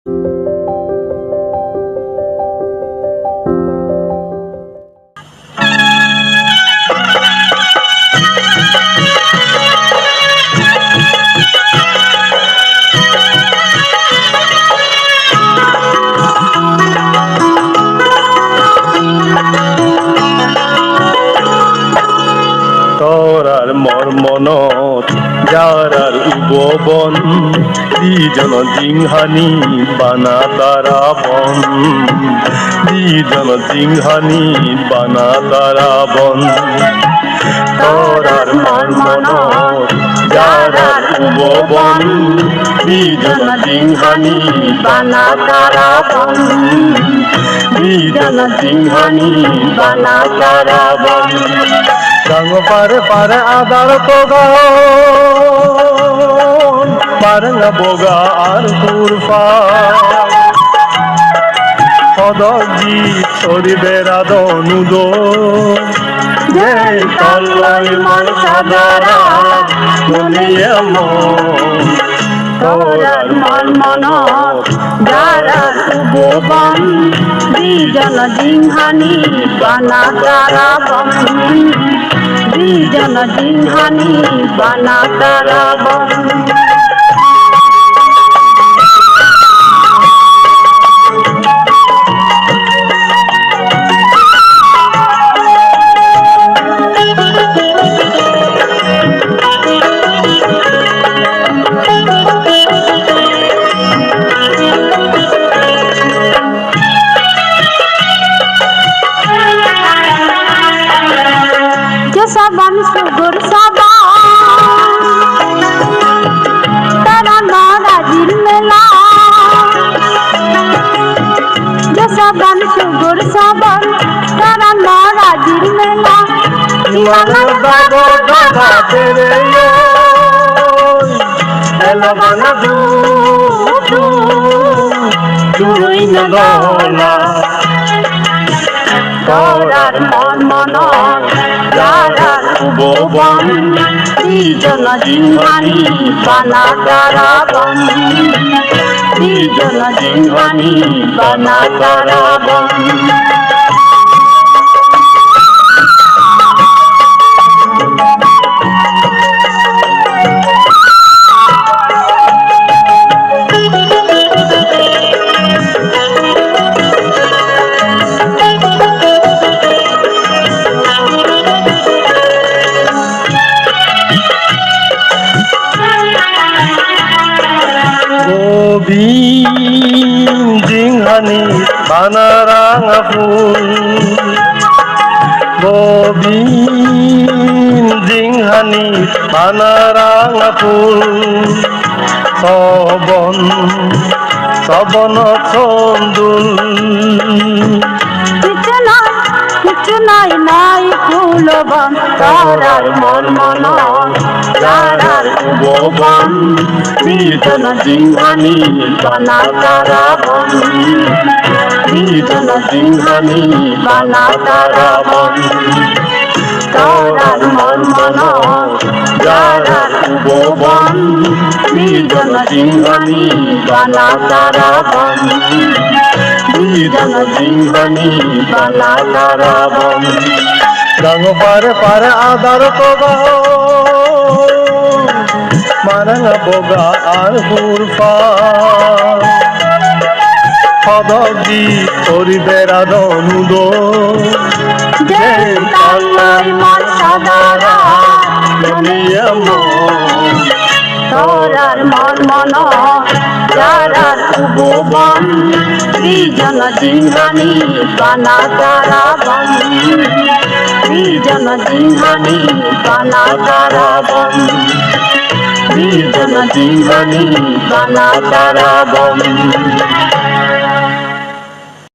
তরার মর্মনত যারার উপবন দ্বিজন জিংহানি বানা তারা বন দ্বিজন জিংহানি বানা তারা বন তরার মর্মনত যারার উপবন দ্বিজন জিংহানি বানা তারা বন দ্বিজন জিংহানি বানা তারা বন রঙ পারে পারে আদার তোগা পারঙ্গ বোগা আর তুরফা পদগি সরিবে রাধনুদ যে তল্লাই মন সাদারা দুনিয়া মন তোরার মন মনত যারার উপবন দ্বিজন জিংহানি বানা তারা বন দ্বিজন জিংহানি বানা তারা বন saban sugur saban tara nara jirmela je saban sugur saban tara nara jirmela imana bago baba tere yo ela bana du ina dola তোরার মন মনত যারার উপবন দ্বিজন জিংহানি বানা তারা বন দ্বিজন জিংহানি বানা তারা বন জিংহানি বানা রাঙা ফুল গোবিন জিংহানি বানা রাঙা ফুল সবন সবন ছন্দুল কিছু নাই নাই ফুলবন তোরার মন মনত যারার উপবন দ্বিজন জিংহানি বানা তারা বন দ্বিজন জিংহানি বানা তারা বন তোরার মন মনত যারার উপবন দ্বিজন জিংহানি বানা তারা বন দ্বিজন জিংহানি বানা তারা বন রঙ পারে পারে আদার তোগা মারঙ্গ বোগা আর হুরফা পদগি সরিবে রাধনুদ যে তল্লাই মন সাদারা দুনিয়া মন তোরার মন মনত যারার উপবন দ্বিজন জিংহানি বানা তারা বন দ্বিজন জিংহানি বানা তারা বন দ্বিজন জিংহানি বানা তারা বন